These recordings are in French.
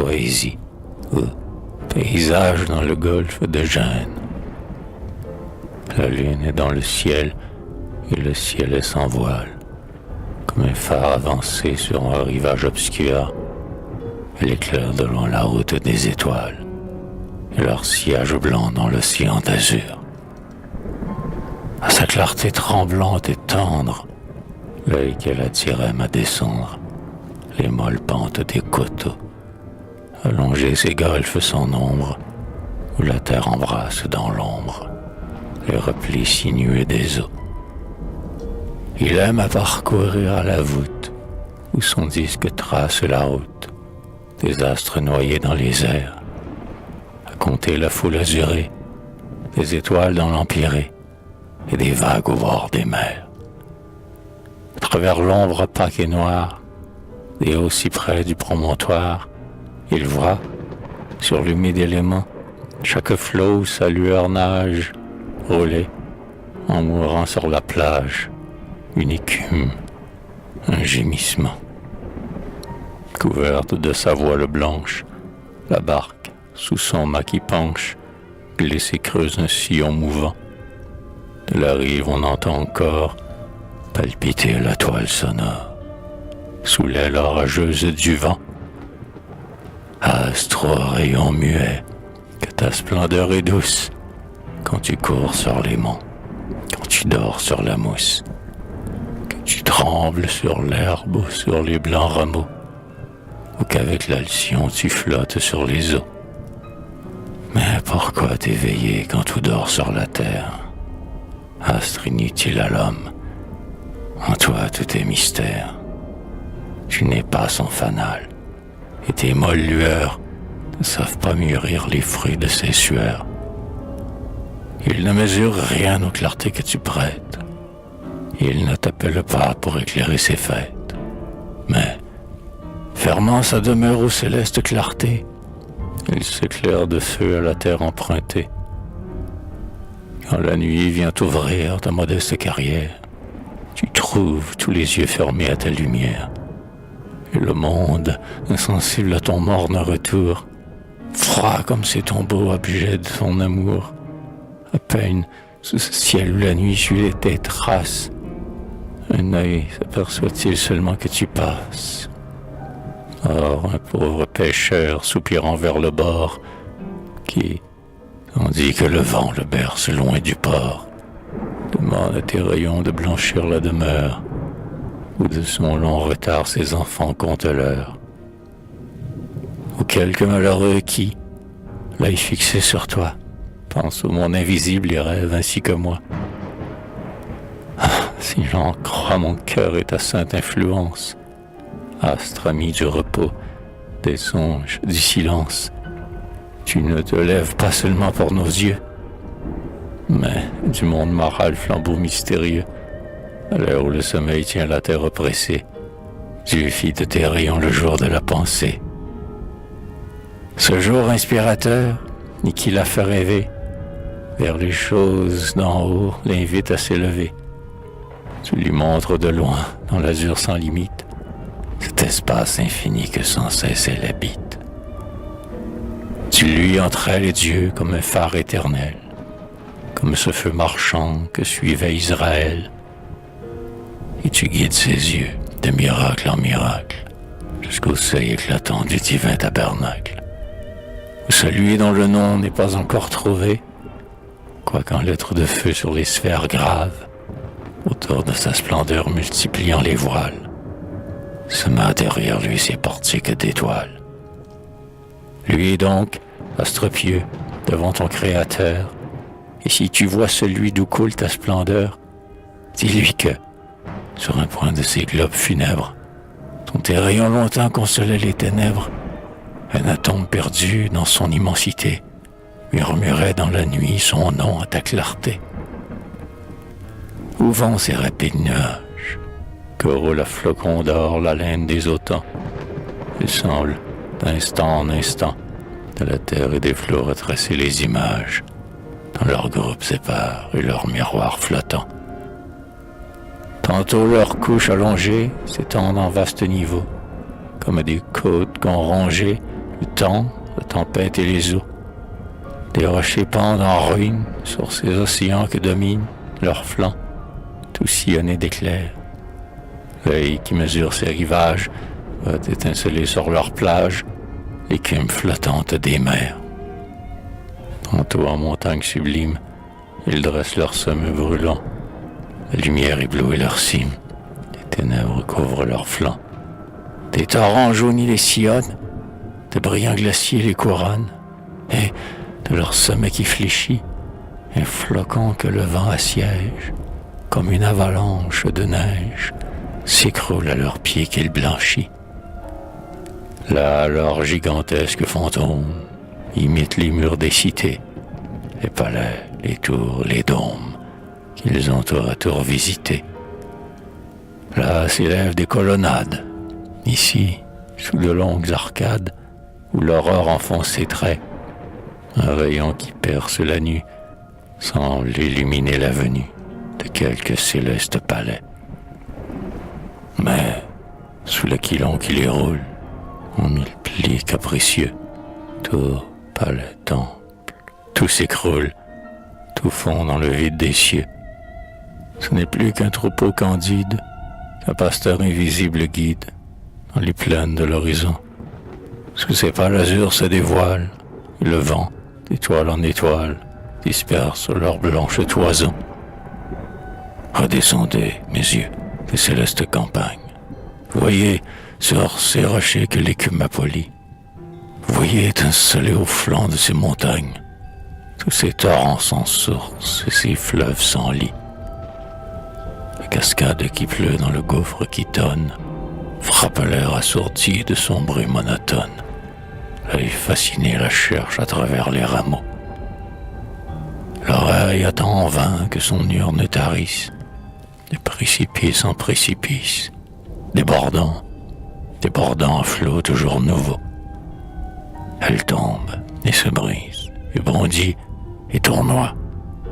poésie ou paysage dans le golfe de Gênes. La lune est dans le ciel et le ciel est sans voile. Comme un phare avancé sur un rivage obscur, elle éclaire de loin la route des étoiles et leur sillage blanc dans l'océan d'azur. À sa clarté tremblante et tendre, l'œil qu'elle attirait à descendre, les molles pentes des coteaux, allonger ces golfes sans nombre, où la terre embrasse dans l'ombre les replis sinueux des eaux. Il aime à parcourir à la voûte, où son disque trace la route, des astres noyés dans les airs, à compter la foule azurée, des étoiles dans l'empyrée, et des vagues au bord des mers. À travers l'ombre opaque et noire, des hauts cyprès du promontoire, il voit, sur l'humide élément, chaque flot où sa lueur nage, rouler, en mourant sur la plage, une écume, un gémissement. Couverte de sa voile blanche, la barque, sous son mât qui penche, glisse et creuse un sillon mouvant. De la rive on entend encore palpiter la toile sonore, sous l'aile orageuse du vent. Astre au rayon muet, que ta splendeur est douce, quand tu cours sur les monts, quand tu dors sur la mousse, que tu trembles sur l'herbe ou sur les blancs rameaux, ou qu'avec l'alcyon tu flottes sur les eaux. Mais pourquoi t'éveiller quand tout dort sur la terre? Astre inutile à l'homme, en toi tout est mystère. Tu n'es pas son fanal, et tes molles lueurs ne savent pas mûrir les fruits de ses sueurs. Il ne mesure rien aux clartés que tu prêtes, il ne t'appelle pas pour éclairer ses fêtes, mais, fermant sa demeure aux célestes clartés, il s'éclaire de feu à la terre empruntée. Quand la nuit vient ouvrir ta modeste carrière, tu trouves tous les yeux fermés à ta lumière, et le monde, insensible à ton morne retour, froid comme ces tombeaux objets de son amour, à peine sous ce ciel où la nuit suit tes traces, un œil s'aperçoit-il seulement que tu passes. Or, un pauvre pêcheur soupirant vers le bord, qui, tandis que le vent le berce loin du port, demande à tes rayons de blanchir la demeure, où de son long retard ses enfants comptent l'heure. Ou quelque malheureux qui, l'œil fixé sur toi, pense au monde invisible et rêve ainsi que moi. Ah, si j'en crois mon cœur et ta sainte influence, astre ami du repos, des songes, du silence, tu ne te lèves pas seulement pour nos yeux, mais du monde moral flambeau mystérieux, à l'heure où le sommeil tient la terre oppressée, Dieu fit de tes rayons le jour de la pensée. Ce jour inspirateur, et qui l'a fait rêver, vers les choses d'en haut l'invite à s'élever. Tu lui montres de loin, dans l'azur sans limite, cet espace infini que sans cesse elle habite. Tu lui entraînes les dieux comme un phare éternel, comme ce feu marchand que suivait Israël, et tu guides ses yeux de miracle en miracle jusqu'au seuil éclatant du divin tabernacle, où celui dont le nom n'est pas encore trouvé, quoiqu'en lettres de feu sur les sphères graves, autour de sa splendeur multipliant les voiles, sema derrière lui ses portiques d'étoiles. Lui donc, astre pieux, devant ton Créateur, et si tu vois celui d'où coule ta splendeur, dis-lui que, sur un point de ces globes funèbres, dont tes rayons lointains consolaient les ténèbres, un atome perdu dans son immensité murmurait dans la nuit son nom à ta clarté. Où vont ces rapides nuages que roule à flocons d'or la laine des automnes? Il semble, d'instant en instant, de la terre et des flots retracer les images dans leurs groupes épars et leurs miroirs flottants. Tantôt leurs couches allongées s'étendent en vastes niveaux, comme des côtes qu'ont rongées le temps, la tempête et les eaux. Des rochers pendent en ruine sur ces océans que dominent leurs flancs, tout sillonnés d'éclairs. L'œil qui mesure ces rivages va étinceler sur leurs plages l'écume flottante des mers. Tantôt en montagne sublime, ils dressent leurs sommets brûlants. La lumière éblouit leurs cimes, les ténèbres couvrent leurs flancs. Des torrents jaunis les sillonnent, de brillants glaciers les couronnent, et de leur sommet qui fléchit, un flocon que le vent assiège, comme une avalanche de neige, s'écroule à leurs pieds qu'il blanchit. Là, leurs gigantesques fantômes imitent les murs des cités, les palais, les tours, les dômes qu'ils ont tour à tour visités. Là s'élèvent des colonnades, ici, sous de longues arcades, où l'aurore enfonce ses traits. Un rayon qui perce la nuit semble illuminer la venue de quelque céleste palais. Mais, sous l'aquilon qui les roule, en mille plis capricieux, tours, palais, temples, tout s'écroule, tout fond dans le vide des cieux. Ce n'est plus qu'un troupeau candide, qu'un pasteur invisible guide dans les plaines de l'horizon. Sous ses pâles azur se dévoile, et le vent, d'étoile en étoile, disperse leurs blanches toisons. Redescendez, mes yeux, des célestes campagnes. Voyez sur ces rochers que l'écume a polis. Voyez étinceler au flanc de ces montagnes tous ces torrents sans source et ces fleuves sans lit. La cascade qui pleut dans le gouffre qui tonne frappe l'air assourdi de son bruit monotone. L'œil fasciné la cherche à travers les rameaux. L'oreille attend en vain que son urne tarisse. Des précipices en précipices, débordant en flots toujours nouveaux. Elle tombe et se brise, et bondit et tournoie,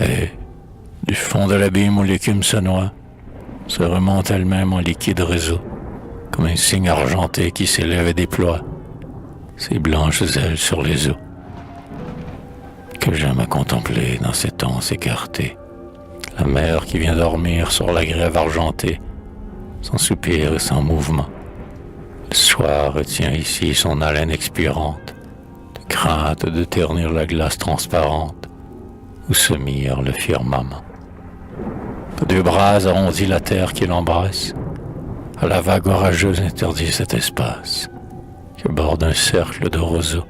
et, du fond de l'abîme où l'écume se noie, se remonte elle-même en liquide réseau, comme un cygne argenté qui s'élève et déploie ses blanches ailes sur les eaux. Que j'aime à contempler dans cette anse écartée, la mer qui vient dormir sur la grève argentée, sans soupir et sans mouvement. Le soir retient ici son haleine expirante, de crainte de ternir la glace transparente, où se mire le firmament. Deux bras arrondis la terre qui l'embrasse, à la vague orageuse interdit cet espace, que borde un cercle de roseaux.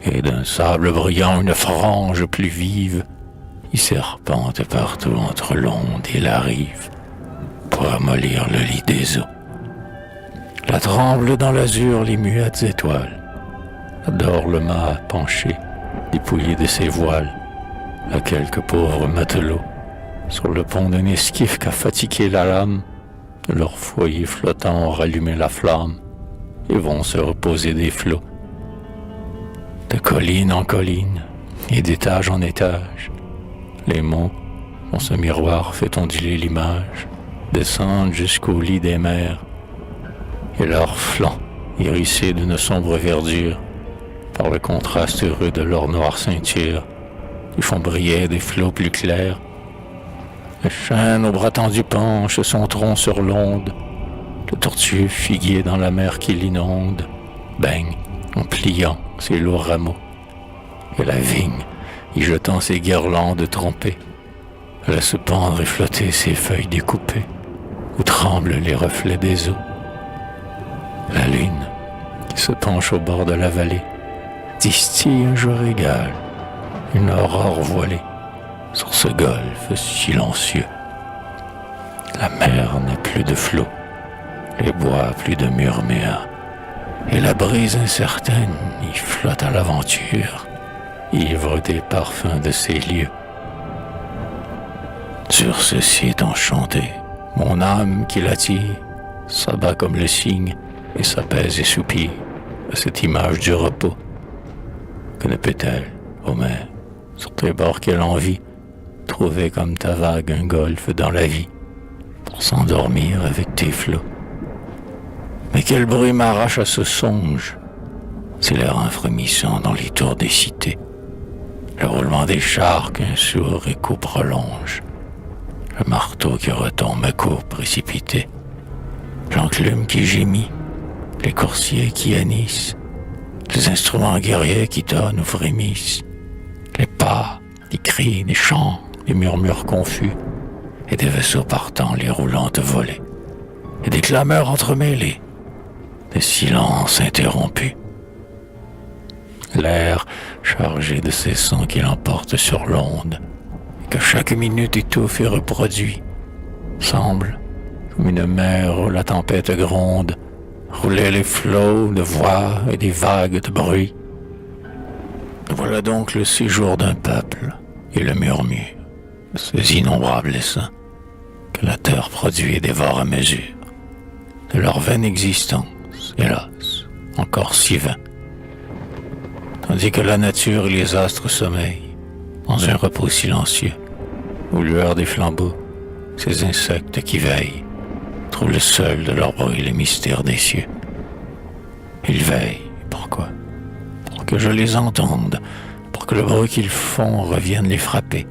Et d'un sable brillant une frange plus vive, y serpente partout entre l'onde et la rive, pour amollir le lit des eaux. La tremble dans l'azur les muettes étoiles, adore le mât penché, dépouillé de ses voiles, à quelques pauvres matelots, sur le pont d'un esquif qu'a fatigué la lame, de leur foyer flottant ont rallumé la flamme, et vont se reposer des flots. De colline en colline, et d'étage en étage, les monts, dans ce miroir fait onduler l'image, descendent jusqu'au lit des mers, et leurs flancs, hérissés d'une sombre verdure, par le contraste heureux de leur noire ceinture, ils font briller des flots plus clairs. Le chêne aux bras tendus penche son tronc sur l'onde, le tortueux figuier dans la mer qui l'inonde, baigne en pliant ses lourds rameaux, et la vigne, y jetant ses guirlandes trompées, laisse pendre et flotter ses feuilles découpées, où tremblent les reflets des eaux. La lune, qui se penche au bord de la vallée, distille un jour égal, une aurore voilée, sur ce golfe silencieux. La mer n'a plus de flots, les bois plus de murmures, et la brise incertaine y flotte à l'aventure, ivre des parfums de ces lieux. Sur ce site enchanté, mon âme qui l'attire s'abat comme le cygne et s'apaise et soupire à cette image du repos. Que ne peut-elle, ô mer, sur tes bords qu'elle envie, trouver comme ta vague un golfe dans la vie, pour s'endormir avec tes flots? Mais quel bruit m'arrache à ce songe, c'est l'air infrémissant dans les tours des cités, le roulement des chars qu'un sourd écho prolonge, le marteau qui retombe à coups précipités, l'enclume qui gémit, les coursiers qui hennissent, les instruments guerriers qui tonnent ou frémissent, les pas, les cris, les chants, les murmures confus, et des vaisseaux partant les roulantes volées, et des clameurs entremêlées, des silences interrompus. L'air chargé de ces sons qui l'emportent sur l'onde, et que chaque minute étouffe et reproduit, semble, comme une mer où la tempête gronde, rouler les flots de voix et des vagues de bruit. Voilà donc le séjour d'un peuple et le murmure, ces innombrables essaims que la terre produit et dévore à mesure, de leur vaine existence, hélas, encore si vain. Tandis que la nature et les astres sommeillent, dans un repos silencieux, aux lueurs des flambeaux, ces insectes qui veillent, trouvent le seul de leur bruit les mystères des cieux. Ils veillent, pourquoi? Pour que je les entende, pour que le bruit qu'ils font revienne les frapper,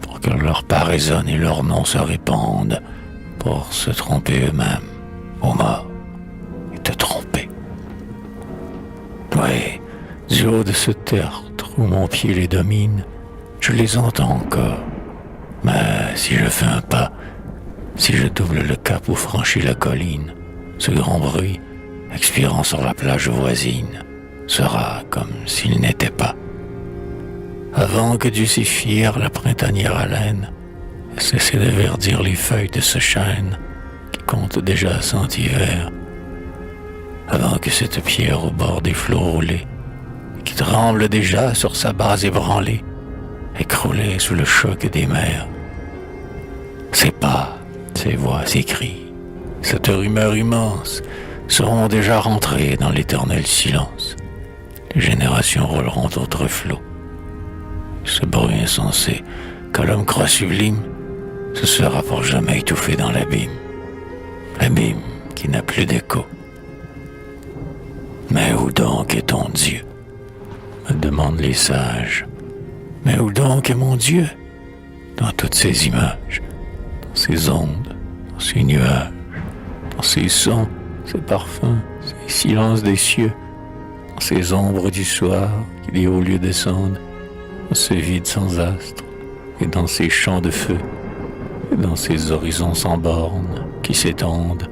pour que leur pas résonne et leur nom se répande, pour se tromper eux-mêmes, aux morts, et te tromper. Oui, du haut de ce tertre où mon pied les domine, je les entends encore. Mais si je fais un pas, si je double le cap ou franchis la colline, ce grand bruit, expirant sur la plage voisine, sera comme s'il n'était pas. Avant que dût s'effire la printanière haleine, et cesser de verdir les feuilles de ce chêne qui compte déjà 100 hivers, avant que cette pierre au bord des flots roulés, qui tremble déjà sur sa base ébranlée, écroulée sous le choc des mers, ces pas, ces voix, ces cris, cette rumeur immense seront déjà rentrés dans l'éternel silence. Les générations rouleront d'autres flots. Ce bruit insensé que l'homme croit sublime, ce sera pour jamais étouffé dans l'abîme. L'abîme qui n'a plus d'écho. Mais où donc est ton Dieu? Me demandent les sages. Mais où donc est mon Dieu? Dans toutes ces images, dans ces ondes, dans ces nuages, dans ces sons, ces parfums, ces silences des cieux, dans ces ombres du soir qui des hauts lieux descendent, dans ce vide sans astre, et dans ces champs de feu, et dans ces horizons sans bornes qui s'étendent,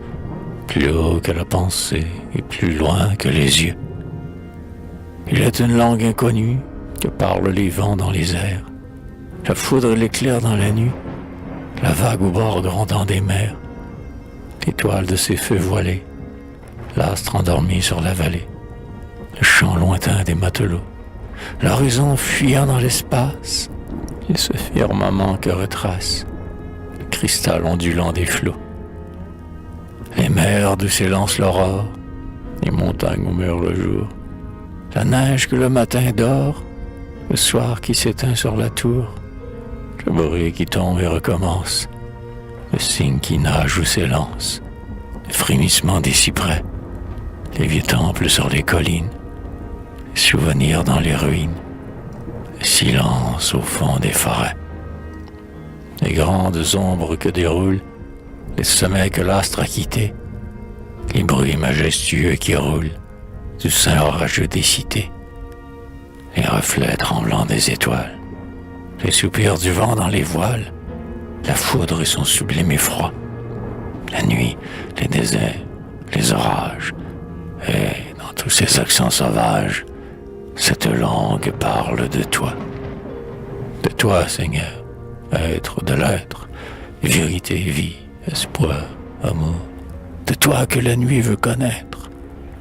plus haut que la pensée et plus loin que les yeux. Il est une langue inconnue que parlent les vents dans les airs, la foudre et l'éclair dans la nuit, la vague au bord grondant des mers, l'étoile de ses feux voilés, l'astre endormi sur la vallée, le chant lointain des matelots, l'horizon fuyant dans l'espace, et ce firmament que retrace le cristal ondulant des flots. Les mers d'où s'élance l'aurore, les montagnes où meurt le jour, la neige que le matin dort, le soir qui s'éteint sur la tour, le bruit qui tombe et recommence, le cygne qui nage ou s'élance, le frémissement des cyprès, les vieux temples sur les collines, les souvenirs dans les ruines, le silence au fond des forêts, les grandes ombres que déroulent, les sommets que l'astre a quittés, les bruits majestueux qui roulent du sein orageux des cités, les reflets tremblants des étoiles, les soupirs du vent dans les voiles, la foudre et son sublime effroi, la nuit, les déserts, les orages, et dans tous ces accents sauvages, cette langue parle de toi. De toi, Seigneur, être de l'être, vérité, vie, espoir, amour. De toi que la nuit veut connaître,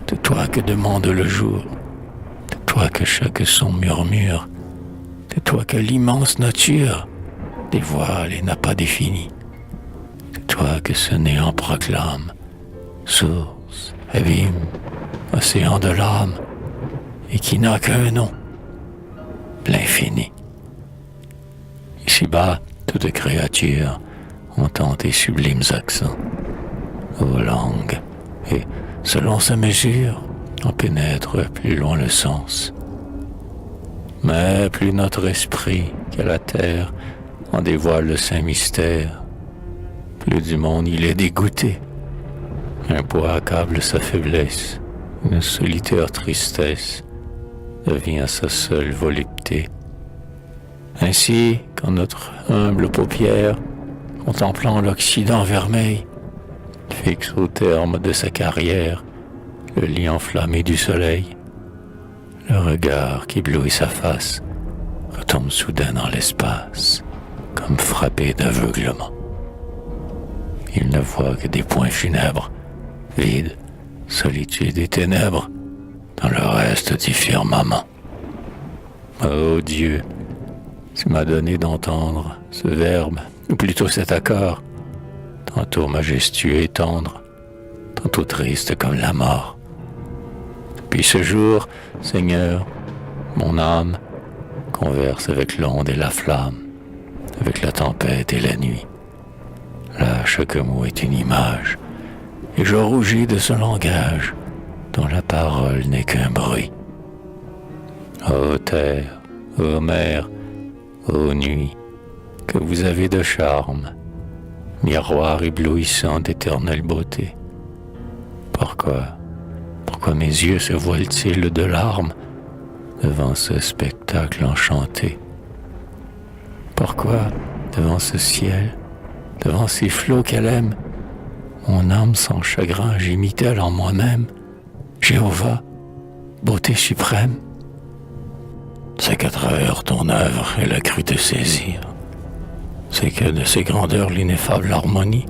de toi que demande le jour, de toi que chaque son murmure, de toi que l'immense nature dévoile et n'a pas défini, de toi que ce néant proclame, source, abîme, océan de l'âme, et qui n'a qu'un nom, l'infini. Ici-bas, toute créature entend tes sublimes accents, ô langue, et selon sa mesure, en pénètre plus loin le sens. Mais plus notre esprit qu'à la terre en dévoile le saint mystère, plus du monde il est dégoûté. Un poids accable sa faiblesse, une solitaire tristesse devient sa seule volupté. Ainsi, quand notre humble paupière, contemplant l'Occident vermeil, fixe au terme de sa carrière le lit enflammé du soleil, le regard qui éblouit sa face retombe soudain dans l'espace, comme frappé d'aveuglement. Il ne voit que des points funèbres, vide, solitude et ténèbres, dans le reste du firmament. Ô Dieu, tu m'as donné d'entendre ce verbe, ou plutôt cet accord, tantôt majestueux et tendre, tantôt triste comme la mort. Depuis ce jour, Seigneur, mon âme converse avec l'onde et la flamme, avec la tempête et la nuit. Là, chaque mot est une image, et je rougis de ce langage dont la parole n'est qu'un bruit. Ô terre, ô mer, ô nuit, que vous avez de charme, miroir éblouissant d'éternelle beauté. Pourquoi mes yeux se voilent-ils de larmes devant ce spectacle enchanté? Pourquoi, devant ce ciel, devant ces flots qu'elle aime, mon âme sans chagrin gémit-elle en moi-même? Jéhovah, beauté suprême. C'est qu'à travers ton œuvre, elle a cru te saisir. C'est que de ses grandeurs l'ineffable harmonie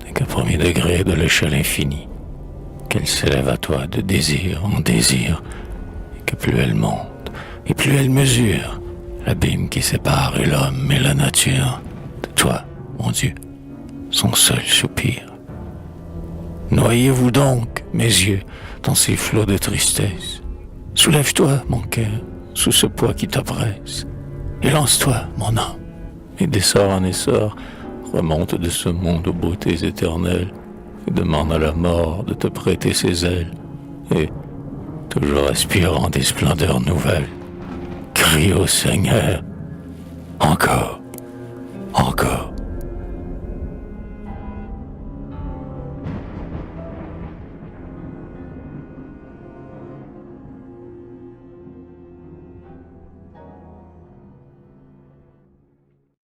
n'est qu'un premier degré de l'échelle infinie, qu'elle s'élève à toi de désir en désir, et que plus elle monte, et plus elle mesure l'abîme qui sépare l'homme et la nature de toi, mon Dieu, son seul soupir. Noyez-vous donc, mes yeux, dans ces flots de tristesse. Soulève-toi, mon cœur, sous ce poids qui t'oppresse, et lance-toi, mon âme, et d'essor en essor, remonte de ce monde aux beautés éternelles, et demande à la mort de te prêter ses ailes, et, toujours aspirant des splendeurs nouvelles, crie au Seigneur, encore, encore.